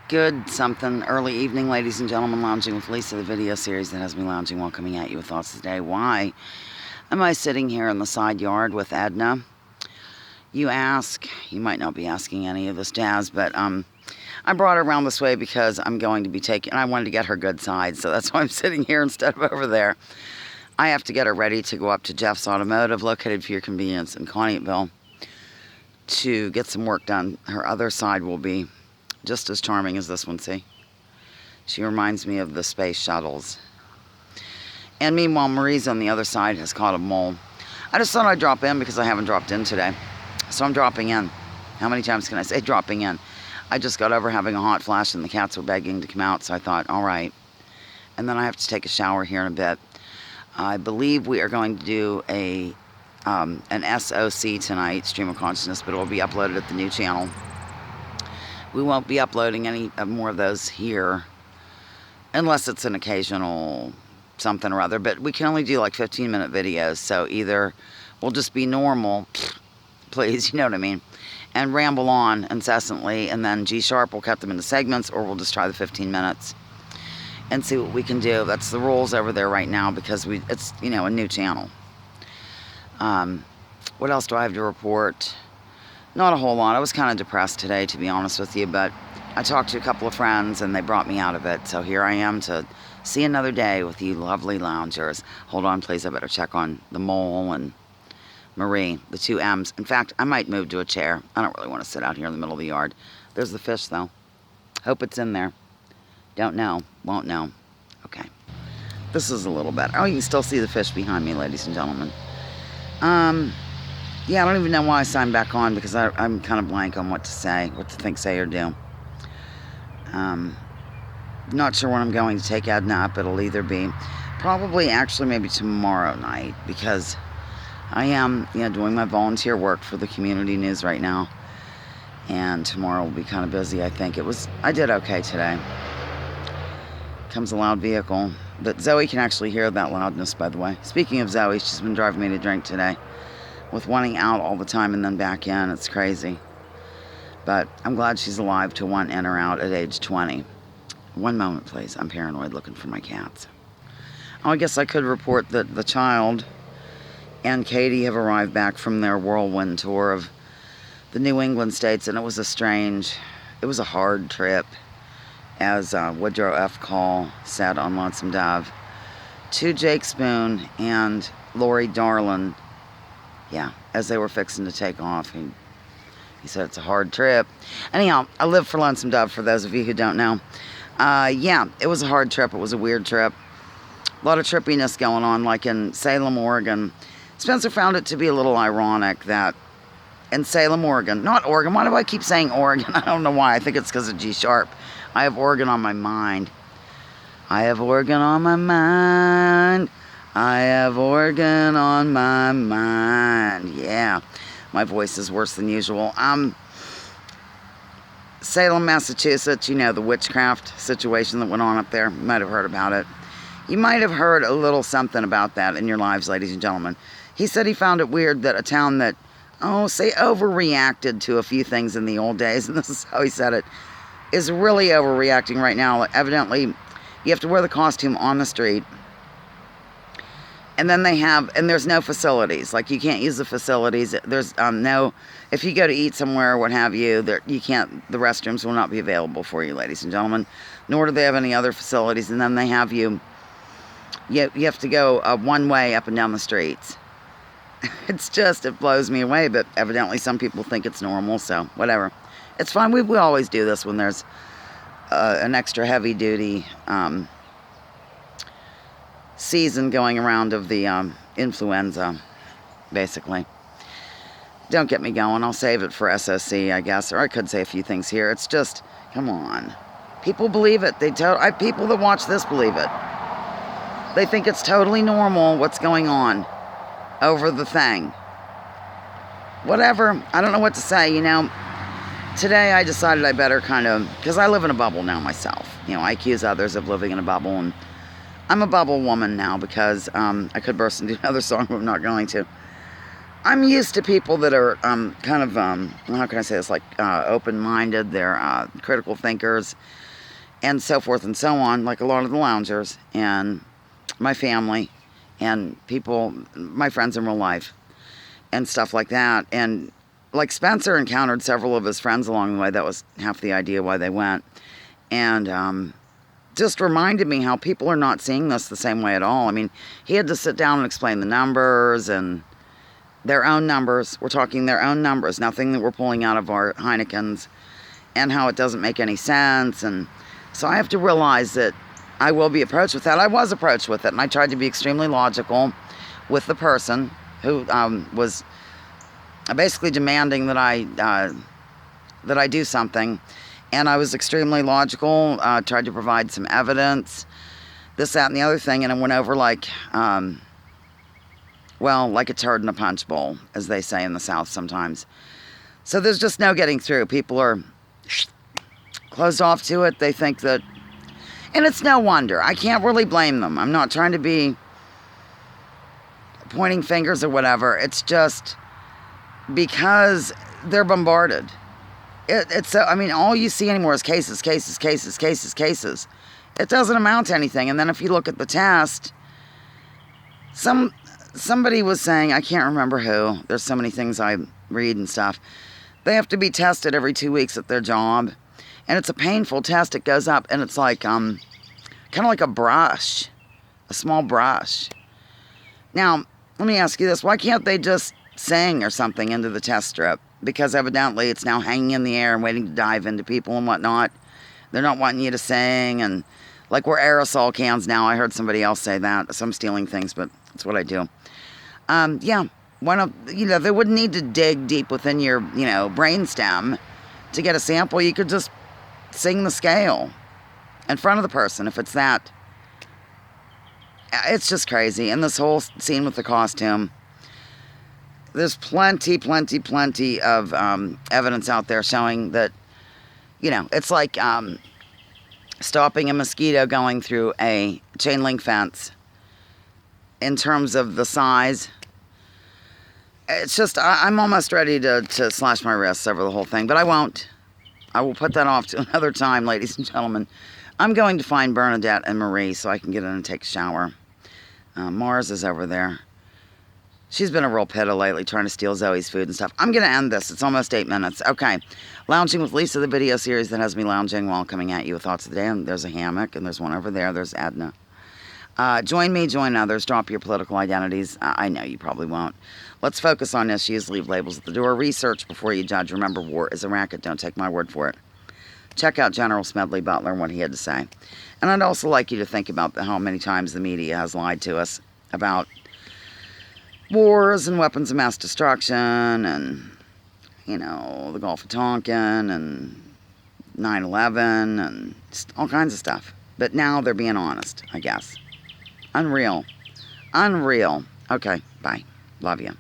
Good something early evening, ladies and gentlemen. Lounging with Lisa, the video series that has me lounging while coming at you with thoughts today. Why am I sitting here in the side yard with Edna? You ask. You might not be asking any of this jazz, but I brought her around this way because I'm going to be taking, I wanted to get her good side, so that's why I'm sitting here instead of over there. I have to get her ready to go up to Jeff's Automotive, located for your convenience in Conneautville, to get some work done. Her other side will be just as charming as this one, see? She reminds me of the space shuttles. And meanwhile, Marie's on the other side has caught a mole. I just thought I'd drop in because I haven't dropped in today. So I'm dropping in. How many times can I say dropping in? I just got over having a hot flash and the cats were begging to come out, so I thought, all right. And then I have to take a shower here in a bit. I believe we are going to do an SOC tonight, Stream of Consciousness, but it will be uploaded at the new channel. We won't be uploading any more of those here, unless it's an occasional something or other, but we can only do like 15-minute videos, so either we'll just be normal, please, you know what I mean, and ramble on incessantly, and then G-sharp will cut them into segments, or we'll just try the 15 minutes and see what we can do. That's the rules over there right now, because it's, you know, a new channel. What else do I have to report? Not a whole lot. I was kind of depressed today, to be honest with you, but I talked to a couple of friends and they brought me out of it. So here I am to see another day with you lovely loungers. Hold on, please. I better check on the mole and Marie, the two M's. In fact, I might move to a chair. I don't really want to sit out here in the middle of the yard. There's the fish, though. Hope it's in there. Don't know. Won't know. Okay. This is a little better. Oh, you can still see the fish behind me, ladies and gentlemen. Yeah, I don't even know why I signed back on, because I'm kind of blank on what to say, what to think, say, or do. Not sure when I'm going to take Edna up. It'll either be probably actually maybe tomorrow night, because I am, you know, doing my volunteer work for the community news right now. And tomorrow will be kind of busy, I think. I did okay today. Comes a loud vehicle. But Zoe can actually hear that loudness, by the way. Speaking of Zoe, she's been driving me to drink today, with wanting out all the time and then back in. It's crazy. But I'm glad she's alive to want in or out at age 20. One moment, please. I'm paranoid looking for my cats. Oh, I guess I could report that the child and Katie have arrived back from their whirlwind tour of the New England states, and it was a hard trip, as Woodrow F. Call said on Lonesome Dove, to Jake Spoon and Lori Darlin. Yeah, as they were fixing to take off, he said it's a hard trip. Anyhow, I live for Lonesome Dove, for those of you who don't know. Yeah, it was a hard trip. It was a weird trip. A lot of trippiness going on, like in Salem, Oregon. Spencer found it to be a little ironic that in Salem, Oregon, not Oregon. Why do I keep saying Oregon? I don't know why. I think it's because of G-sharp. I have Oregon on my mind. I have Oregon on my mind. I have Oregon on my mind. Yeah, my voice is worse than usual. Salem, Massachusetts, you know, the witchcraft situation that went on up there. You might have heard about it. You might have heard a little something about that in your lives, ladies and gentlemen. He said he found it weird that a town that, say overreacted to a few things in the old days, and this is how he said it, is really overreacting right now. Evidently, you have to wear the costume on the street. And then there's no facilities. Like, you can't use the facilities. There's if you go to eat somewhere or what have you, the restrooms will not be available for you, ladies and gentlemen. Nor do they have any other facilities. And then they have you have to go one way up and down the streets. It blows me away, but evidently some people think it's normal, so whatever. It's fine. We always do this when there's an extra heavy duty season going around of the influenza, basically. Don't get me going. I'll save it for SOC, I guess, or I could say a few things here. It's just, come on. People believe it. People that watch this believe it. They think it's totally normal what's going on over the thing. Whatever. I don't know what to say, you know. Today I decided I better because I live in a bubble now myself. You know, I accuse others of living in a bubble, and I'm a bubble woman now because I could burst into another song, but I'm not going to. I'm used to people that are kind of, how can I say this, like open-minded, they're critical thinkers, and so forth and so on, like a lot of the loungers, and my family, and people, my friends in real life, and stuff like that. And like Spencer encountered several of his friends along the way. That was half the idea why they went. And just reminded me how people are not seeing this the same way at all. I mean, he had to sit down and explain the numbers and their own numbers. We're talking their own numbers, nothing that we're pulling out of our Heinekens, and how it doesn't make any sense. And so I have to realize that I will be approached with that. I was approached with it, and I tried to be extremely logical with the person who was basically demanding that I do something. And I was extremely logical, tried to provide some evidence, this, that, and the other thing, and it went over like, well, like a turd in a punch bowl, as they say in the South sometimes. So there's just no getting through. People are closed off to it. They think that, and it's no wonder. I can't really blame them. I'm not trying to be pointing fingers or whatever. It's just because they're bombarded. It's so, I mean, all you see anymore is cases, cases, cases, cases, cases. It doesn't amount to anything. And then if you look at the test, somebody was saying, I can't remember who, there's so many things I read and stuff, they have to be tested every 2 weeks at their job. And it's a painful test. It goes up and it's like, kind of like a brush, a small brush. Now, let me ask you this. Why can't they just sing or something into the test strip? Because evidently it's now hanging in the air and waiting to dive into people and whatnot. They're not wanting you to sing, and like we're aerosol cans now. I heard somebody else say that. So I'm stealing things, but that's what I do. Yeah, why not, they wouldn't need to dig deep within your, brainstem to get a sample. You could just sing the scale in front of the person if it's that. It's just crazy. And this whole scene with the costume, there's plenty of evidence out there showing that, it's like stopping a mosquito going through a chain link fence in terms of the size. It's just, I'm almost ready to slash my wrists over the whole thing, but I won't. I will put that off to another time, ladies and gentlemen. I'm going to find Bernadette and Marie so I can get in and take a shower. Mars is over there. She's been a real pitta lately, trying to steal Zoe's food and stuff. I'm going to end this. It's almost 8 minutes. Okay. Lounging with Lisa, the video series that has me lounging while coming at you with thoughts of the day. And there's a hammock, and there's one over there. There's Edna. Join me, join others. Drop your political identities. I know you probably won't. Let's focus on issues. Leave labels at the door. Research before you judge. Remember, war is a racket. Don't take my word for it. Check out General Smedley Butler and what he had to say. And I'd also like you to think about how many times the media has lied to us about wars and weapons of mass destruction and, the Gulf of Tonkin and 9/11 and just all kinds of stuff. But now they're being honest, I guess. Unreal. Okay, bye. Love you.